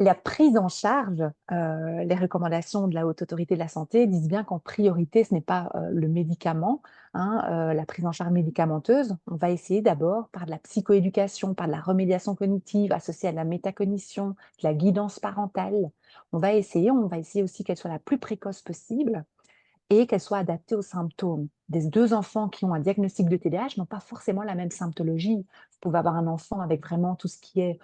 la prise en charge, les recommandations de la Haute Autorité de la Santé disent bien qu'en priorité, ce n'est pas le médicament, hein, la prise en charge médicamenteuse. On va essayer d'abord par de la psychoéducation, par de la remédiation cognitive associée à de la métacognition, de la guidance parentale. On va essayer aussi qu'elle soit la plus précoce possible et qu'elle soit adaptée aux symptômes. Des deux enfants qui ont un diagnostic de TDAH n'ont pas forcément la même symptologie. Vous pouvez avoir un enfant avec vraiment tout ce qui est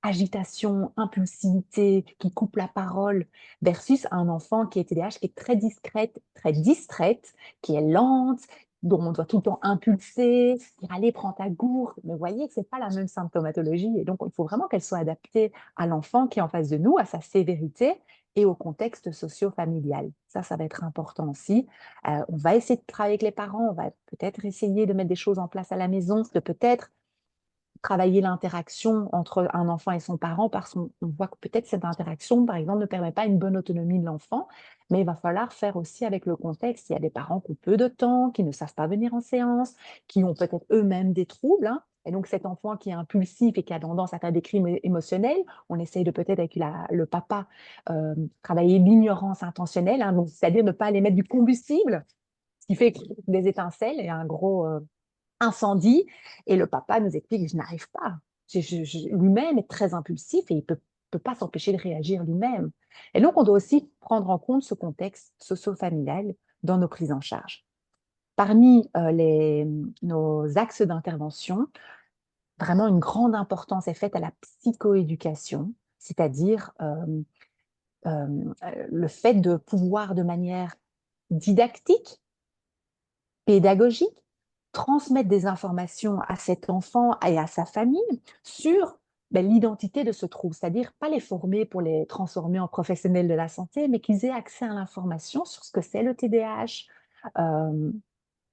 agitation, impulsivité, qui coupe la parole, versus un enfant qui est TDAH, qui est très discrète, très distraite, qui est lente, dont on doit tout le temps impulser, dire allez, prends ta gourde. Mais vous voyez que ce n'est pas la même symptomatologie. Et donc, il faut vraiment qu'elle soit adaptée à l'enfant qui est en face de nous, à sa sévérité et au contexte socio-familial. Ça va être important aussi. On va essayer de travailler avec les parents, on va peut-être essayer de mettre des choses en place à la maison, de peut-être travailler l'interaction entre un enfant et son parent parce qu'on voit que peut-être cette interaction, par exemple, ne permet pas une bonne autonomie de l'enfant, mais il va falloir faire aussi avec le contexte. Il y a des parents qui ont peu de temps, qui ne savent pas venir en séance, qui ont peut-être eux-mêmes des troubles, hein. Et donc cet enfant qui est impulsif et qui a tendance à faire des crimes émotionnels, on essaye de peut-être avec le papa travailler l'ignorance intentionnelle, hein, c'est-à-dire ne pas aller mettre du combustible, ce qui fait des étincelles et un gros incendie. Et le papa nous explique, je n'arrive pas. Lui-même est très impulsif et il ne peut pas s'empêcher de réagir lui-même. Et donc, on doit aussi prendre en compte ce contexte socio-familial dans nos prises en charge. Parmi nos axes d'intervention, vraiment une grande importance est faite à la psychoéducation, c'est-à-dire le fait de pouvoir de manière didactique, pédagogique, transmettre des informations à cet enfant et à sa famille sur l'identité de ce trouble, c'est-à-dire pas les former pour les transformer en professionnels de la santé, mais qu'ils aient accès à l'information sur ce que c'est le TDAH, euh,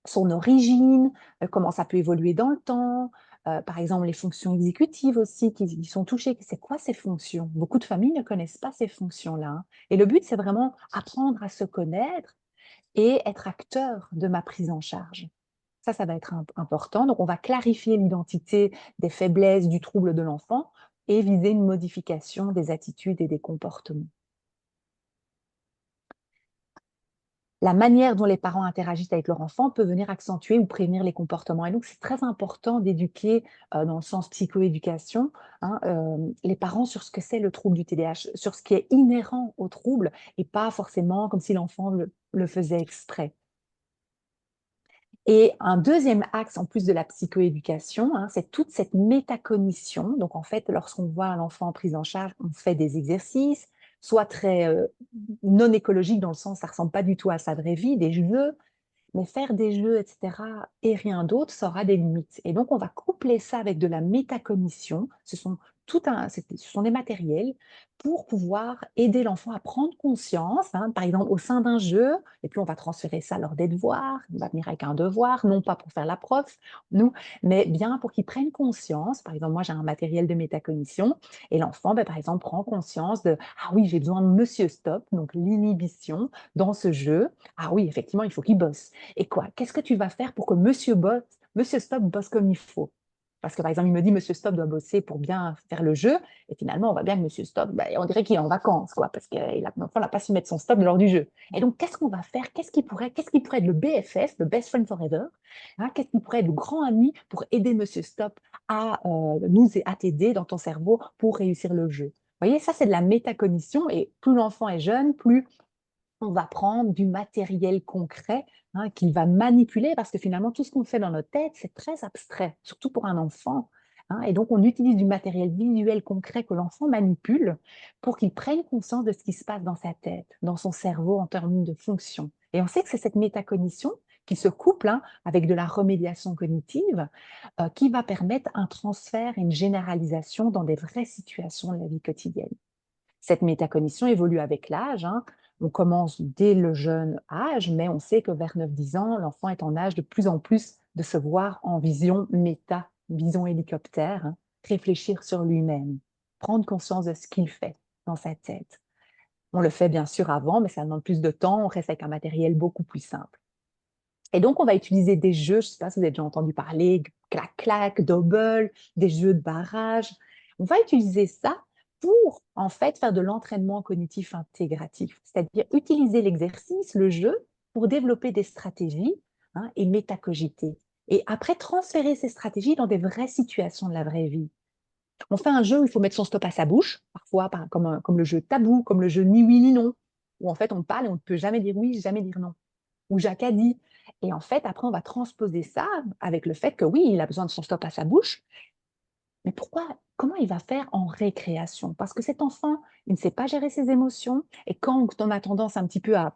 son origine, comment ça peut évoluer dans le temps, par exemple les fonctions exécutives aussi qui sont touchées. C'est quoi ces fonctions? Beaucoup de familles ne connaissent pas ces fonctions-là, hein. Et le but, c'est vraiment apprendre à se connaître et être acteur de ma prise en charge. Ça va être important. Donc, on va clarifier l'identité des faiblesses du trouble de l'enfant et viser une modification des attitudes et des comportements. La manière dont les parents interagissent avec leur enfant peut venir accentuer ou prévenir les comportements. Et donc, c'est très important d'éduquer, dans le sens psychoéducation, hein, les parents sur ce que c'est le trouble du TDAH, sur ce qui est inhérent au trouble et pas forcément comme si l'enfant le faisait exprès. Et un deuxième axe, en plus de la psychoéducation, hein, c'est toute cette métacognition. Donc, en fait, lorsqu'on voit un enfant en prise en charge, on fait des exercices, soit très non écologiques, dans le sens, ça ne ressemble pas du tout à sa vraie vie, des jeux, mais faire des jeux, etc., et rien d'autre, ça aura des limites. Et donc, on va coupler ça avec de la métacognition. Ce sont des matériels pour pouvoir aider l'enfant à prendre conscience, hein, par exemple, au sein d'un jeu, et puis on va transférer ça lors des devoirs. Il va venir avec un devoir, non pas pour faire la prof, nous, mais bien pour qu'il prenne conscience. Par exemple, moi, j'ai un matériel de métacognition, et l'enfant, par exemple, prend conscience de ah oui, j'ai besoin de Monsieur Stop, donc l'inhibition dans ce jeu. Ah oui, effectivement, il faut qu'il bosse. Et quoi? Qu'est-ce que tu vas faire pour que Monsieur Stop bosse comme il faut? Parce que par exemple, il me dit Monsieur Stop doit bosser pour bien faire le jeu, et finalement, on voit bien que Monsieur Stop, on dirait qu'il est en vacances, quoi, parce que l'enfant n'a pas su mettre son stop lors du jeu. Et donc, qu'est-ce qu'on va faire? Qu'est-ce qui pourrait être le BFF, le Best Friend Forever, hein? Qu'est-ce qui pourrait être le grand ami pour aider Monsieur Stop à t'aider dans ton cerveau pour réussir le jeu? Vous voyez, ça, c'est de la métacognition, et plus l'enfant est jeune, plus on va prendre du matériel concret, hein, qu'il va manipuler parce que finalement, tout ce qu'on fait dans notre tête, c'est très abstrait, surtout pour un enfant, hein. Et donc, on utilise du matériel visuel concret que l'enfant manipule pour qu'il prenne conscience de ce qui se passe dans sa tête, dans son cerveau en termes de fonction. Et on sait que c'est cette métacognition qui se couple, hein, avec de la remédiation cognitive qui va permettre un transfert et une généralisation dans des vraies situations de la vie quotidienne. Cette métacognition évolue avec l'âge, hein. On commence dès le jeune âge, mais on sait que vers 9-10 ans, l'enfant est en âge de plus en plus de se voir en vision méta, vision hélicoptère, hein, réfléchir sur lui-même, prendre conscience de ce qu'il fait dans sa tête. On le fait bien sûr avant, mais ça demande plus de temps, on reste avec un matériel beaucoup plus simple. Et donc, on va utiliser des jeux, je ne sais pas si vous avez déjà entendu parler, clac-clac, double, des jeux de barrage. On va utiliser ça pour en fait faire de l'entraînement cognitif intégratif, c'est-à-dire utiliser l'exercice, le jeu, pour développer des stratégies, hein, et métacogiter. Et après, transférer ces stratégies dans des vraies situations de la vraie vie. On fait un jeu où il faut mettre son stop à sa bouche, parfois comme le jeu tabou, comme le jeu ni oui ni non, où en fait on parle et on ne peut jamais dire oui, jamais dire non, ou Jacques a dit. Et en fait, après, on va transposer ça avec le fait que oui, il a besoin de son stop à sa bouche, mais comment il va faire en récréation? Parce que cet enfant, il ne sait pas gérer ses émotions, et quand on a tendance un petit peu à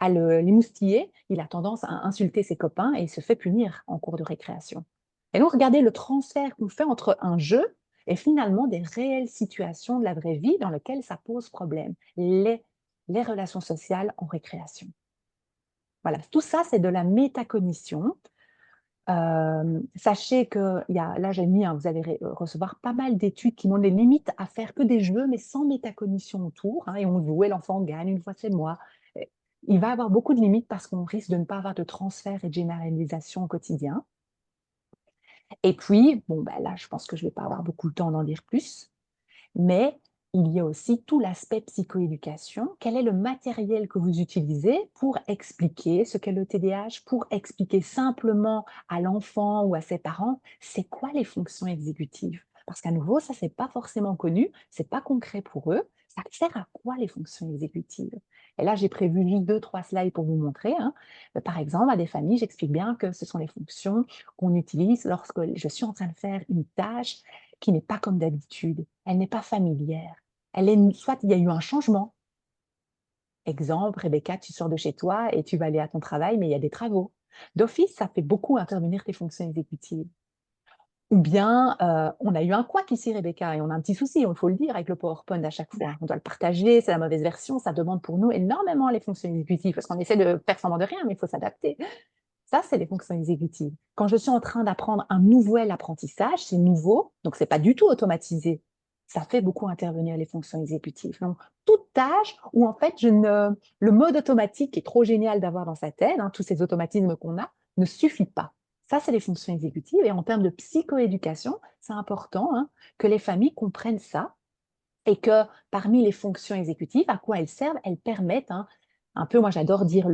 l'émoustiller, il a tendance à insulter ses copains et il se fait punir en cours de récréation. Et donc, regardez le transfert qu'on fait entre un jeu et finalement des réelles situations de la vraie vie dans lesquelles ça pose problème. Les relations sociales en récréation. Voilà, tout ça, c'est de la métacognition. Sachez que là, j'ai mis, hein, vous allez recevoir pas mal d'études qui montrent les limites à faire que des jeux, mais sans métacognition autour, hein, et on joue et l'enfant gagne, une fois c'est moi. Il va avoir beaucoup de limites parce qu'on risque de ne pas avoir de transfert et de généralisation au quotidien. Et puis, bon, ben là, je pense que je ne vais pas avoir beaucoup de temps d'en dire plus, mais il y a aussi tout l'aspect psychoéducation. Quel est le matériel que vous utilisez pour expliquer ce qu'est le TDAH, pour expliquer simplement à l'enfant ou à ses parents, c'est quoi les fonctions exécutives? Parce qu'à nouveau, ça, c'est pas forcément connu, c'est pas concret pour eux. Ça sert à quoi les fonctions exécutives? Et là, j'ai prévu juste 2, 3 slides pour vous montrer, hein. Par exemple, à des familles, j'explique bien que ce sont les fonctions qu'on utilise lorsque je suis en train de faire une tâche qui n'est pas comme d'habitude, elle n'est pas familière. Soit il y a eu un changement. Exemple, Rebecca, tu sors de chez toi et tu vas aller à ton travail, mais il y a des travaux. D'office, ça fait beaucoup intervenir tes fonctions exécutives. Ou bien, on a eu un couac ici, Rebecca, et on a un petit souci, il faut le dire, avec le PowerPoint à chaque fois. On doit le partager, c'est la mauvaise version, ça demande pour nous énormément les fonctions exécutives, parce qu'on essaie de faire semblant de rien, mais il faut s'adapter. Ça, c'est les fonctions exécutives. Quand je suis en train d'apprendre un nouvel apprentissage, c'est nouveau, donc c'est pas du tout automatisé. Ça fait beaucoup intervenir les fonctions exécutives. Donc, toute tâche où en fait, le mode automatique qui est trop génial d'avoir dans sa tête, hein, tous ces automatismes qu'on a, ne suffit pas. Ça, c'est les fonctions exécutives. Et en termes de psychoéducation, c'est important, hein, que les familles comprennent ça et que parmi les fonctions exécutives, à quoi elles servent, elles permettent, hein, un peu, moi j'adore dire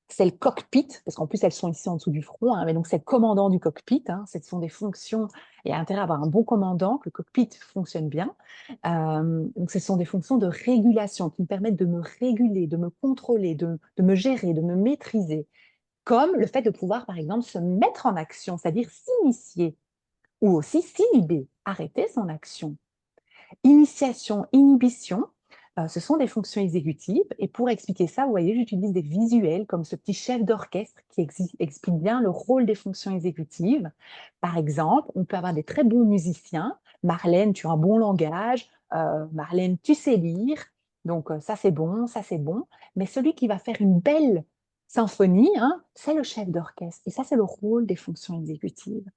c'est le cockpit, parce qu'en plus elles sont ici en dessous du front, hein, mais donc c'est le commandant du cockpit, hein, ce sont des fonctions, il y a intérêt à avoir un bon commandant, que le cockpit fonctionne bien. Donc ce sont des fonctions de régulation qui me permettent de me réguler, de me contrôler, de me gérer, de me maîtriser, comme le fait de pouvoir par exemple se mettre en action, c'est-à-dire s'initier, ou aussi s'inhiber, arrêter son action. Initiation, inhibition, ce sont des fonctions exécutives. Et pour expliquer ça, vous voyez, j'utilise des visuels comme ce petit chef d'orchestre qui explique bien le rôle des fonctions exécutives. Par exemple, on peut avoir des très bons musiciens. Marlène, tu as un bon langage. Marlène, tu sais lire. Donc ça c'est bon, ça c'est bon. Mais celui qui va faire une belle symphonie, hein, c'est le chef d'orchestre. Et ça, c'est le rôle des fonctions exécutives.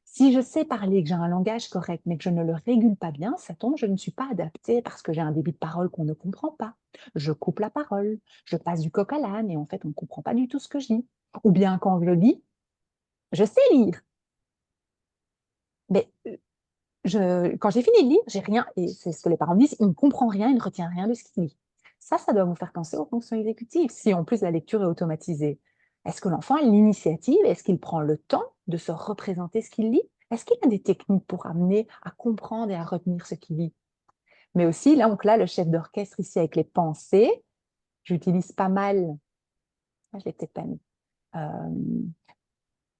Si je sais parler, que j'ai un langage correct, mais que je ne le régule pas bien, ça tombe, je ne suis pas adaptée parce que j'ai un débit de parole qu'on ne comprend pas. Je coupe la parole, je passe du coq à l'âne et en fait, on ne comprend pas du tout ce que je dis. Ou bien quand je lis, je sais lire, mais quand j'ai fini de lire, j'ai rien, et c'est ce que les parents disent, il ne comprend rien, il ne retient rien de ce qu'il lit. Ça doit vous faire penser aux fonctions exécutives, si en plus la lecture est automatisée. Est-ce que l'enfant a l'initiative? Est-ce qu'il prend le temps de se représenter ce qu'il lit? Est-ce qu'il y a des techniques pour amener à comprendre et à retenir ce qu'il lit? Mais aussi, là, donc là, le chef d'orchestre ici avec les pensées, j'utilise pas mal, ah, je l'ai peut-être pas mis,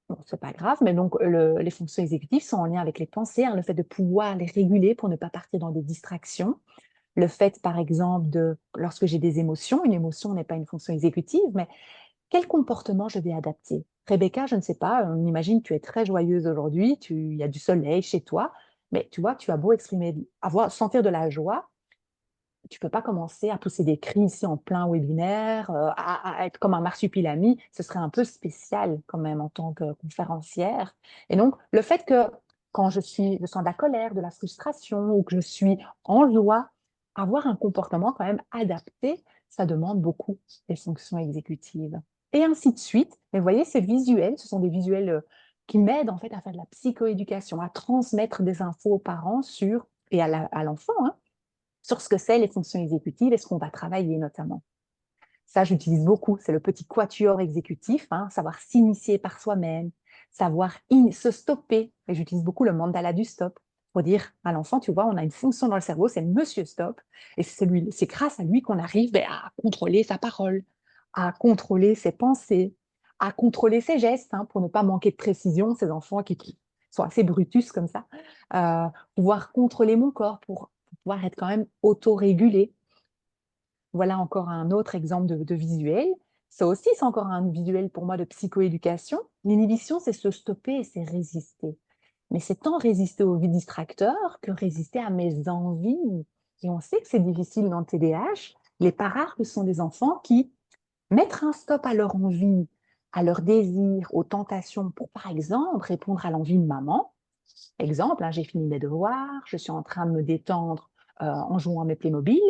bon, c'est pas grave, mais donc les fonctions exécutives sont en lien avec les pensées, hein, le fait de pouvoir les réguler pour ne pas partir dans des distractions. Le fait, par exemple, lorsque j'ai des émotions, une émotion n'est pas une fonction exécutive, mais quel comportement je vais adapter? Rebecca, je ne sais pas, on imagine que tu es très joyeuse aujourd'hui, il y a du soleil chez toi, mais tu vois, tu as beau sentir de la joie, tu peux pas commencer à pousser des cris ici en plein webinaire, à être comme un marsupilami, ce serait un peu spécial quand même en tant que conférencière. Et donc, le fait que quand je sens de la colère, de la frustration ou que je suis en joie, avoir un comportement quand même adapté, ça demande beaucoup des fonctions exécutives. Et ainsi de suite. Mais vous voyez, ces visuels, ce sont des visuels qui m'aident en fait à faire de la psychoéducation, à transmettre des infos aux parents et à l'enfant, hein, sur ce que c'est les fonctions exécutives et ce qu'on va travailler notamment. Ça, j'utilise beaucoup, c'est le petit quatuor exécutif, hein, savoir s'initier par soi-même, savoir se stopper. Et j'utilise beaucoup le mandala du stop pour dire à l'enfant, tu vois, on a une fonction dans le cerveau, c'est Monsieur Stop, et c'est grâce à lui qu'on arrive à contrôler sa parole, à contrôler ses pensées, à contrôler ses gestes, hein, pour ne pas manquer de précision, ces enfants qui sont assez brutus comme ça, pouvoir contrôler mon corps pour pouvoir être quand même autorégulé. Voilà encore un autre exemple de visuel. Ça aussi, c'est encore un visuel pour moi de psychoéducation. L'inhibition, c'est se stopper et c'est résister. Mais c'est tant résister aux distracteurs que résister à mes envies. Et on sait que c'est difficile dans le TDAH. Il n'est pas rare que ce sont des enfants qui mettent un stop à leur envie, à leur désir, aux tentations, pour par exemple répondre à l'envie de maman. Exemple, hein, j'ai fini mes devoirs, je suis en train de me détendre en jouant à mes Playmobil,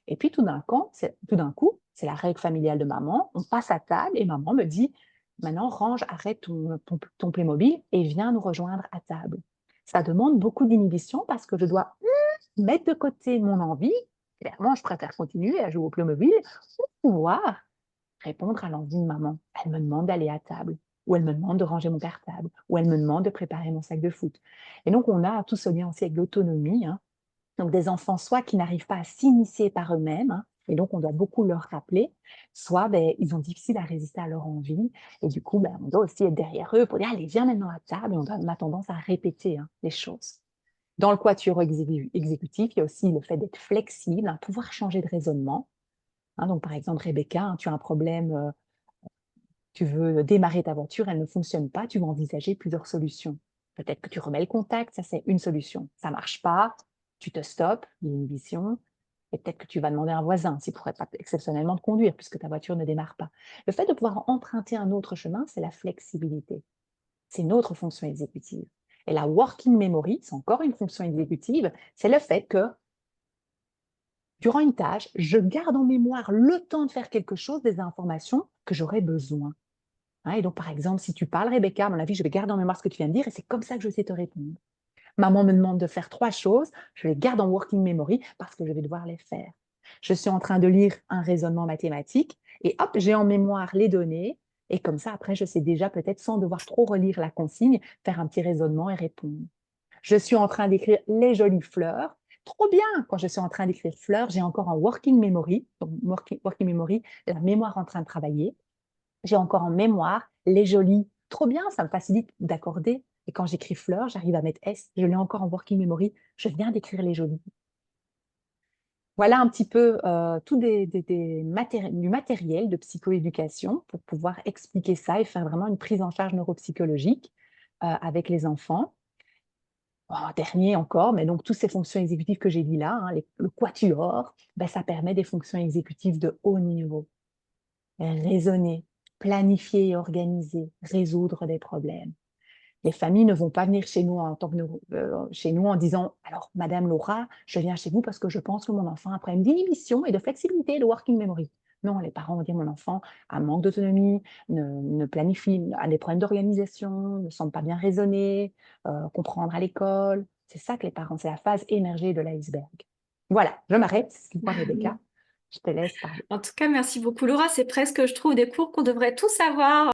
et puis tout d'un coup, c'est la règle familiale de maman, on passe à table et maman me dit, maintenant range, arrête ton Playmobil et viens nous rejoindre à table. Ça demande beaucoup d'inhibition parce que je dois mettre de côté mon envie, clairement je préfère continuer à jouer au Playmobil, pour pouvoir répondre à l'envie de maman. Elle me demande d'aller à table, ou elle me demande de ranger mon cartable, ou elle me demande de préparer mon sac de foot. Et donc, on a tout ce lien aussi avec l'autonomie. Hein. Donc, des enfants, soit qui n'arrivent pas à s'initier par eux-mêmes, hein, et donc on doit beaucoup leur rappeler, soit ils ont difficile à résister à leur envie, et du coup, on doit aussi être derrière eux pour dire, allez, viens maintenant à table, et on a tendance à répéter les choses. Dans le quatuor exécutif, il y a aussi le fait d'être flexible, hein, pouvoir changer de raisonnement. Hein, donc, par exemple, Rebecca, hein, tu as un problème, tu veux démarrer ta voiture, elle ne fonctionne pas, tu vas envisager plusieurs solutions. Peut-être que tu remets le contact, ça c'est une solution. Ça ne marche pas, tu te stoppes, l'inhibition, et peut-être que tu vas demander à un voisin s'il pourrait pas exceptionnellement te conduire puisque ta voiture ne démarre pas. Le fait de pouvoir emprunter un autre chemin, c'est la flexibilité. C'est une autre fonction exécutive. Et la working memory, c'est encore une fonction exécutive, c'est le fait que durant une tâche, je garde en mémoire le temps de faire quelque chose, des informations que j'aurais besoin. Hein, et donc, par exemple, si tu parles, Rebecca, à mon avis, je vais garder en mémoire ce que tu viens de dire et c'est comme ça que je sais te répondre. Maman me demande de faire 3 choses, je les garde en working memory parce que je vais devoir les faire. Je suis en train de lire un raisonnement mathématique et hop, j'ai en mémoire les données et comme ça, après, je sais déjà peut-être sans devoir trop relire la consigne, faire un petit raisonnement et répondre. Je suis en train d'écrire les jolies fleurs. Trop bien, quand je suis en train d'écrire fleurs, j'ai encore un working memory, donc working memory, la mémoire en train de travailler. J'ai encore en mémoire les jolis. Trop bien, ça me facilite d'accorder. Et quand j'écris fleurs, j'arrive à mettre S, je l'ai encore en working memory. Je viens d'écrire les jolis. Voilà un petit peu tout du matériel de psychoéducation pour pouvoir expliquer ça et faire vraiment une prise en charge neuropsychologique avec les enfants. En dernier encore, mais donc toutes ces fonctions exécutives que j'ai dit là, hein, le quatuor, ça permet des fonctions exécutives de haut niveau. Raisonner, planifier et organiser, résoudre des problèmes. Les familles ne vont pas venir chez nous chez nous en disant alors Madame Laura, je viens chez vous parce que je pense que mon enfant a un problème d'inhibition et de flexibilité de working memory. Non, les parents vont dire mon enfant a un manque d'autonomie, ne planifie, a des problèmes d'organisation, ne semble pas bien raisonner, comprendre à l'école. C'est ça que les parents, c'est la phase émergée de l'iceberg. Voilà, je m'arrête, excuse-moi Rebecca, je te laisse parler. En tout cas, merci beaucoup Laura. C'est presque, je trouve, des cours qu'on devrait tous avoir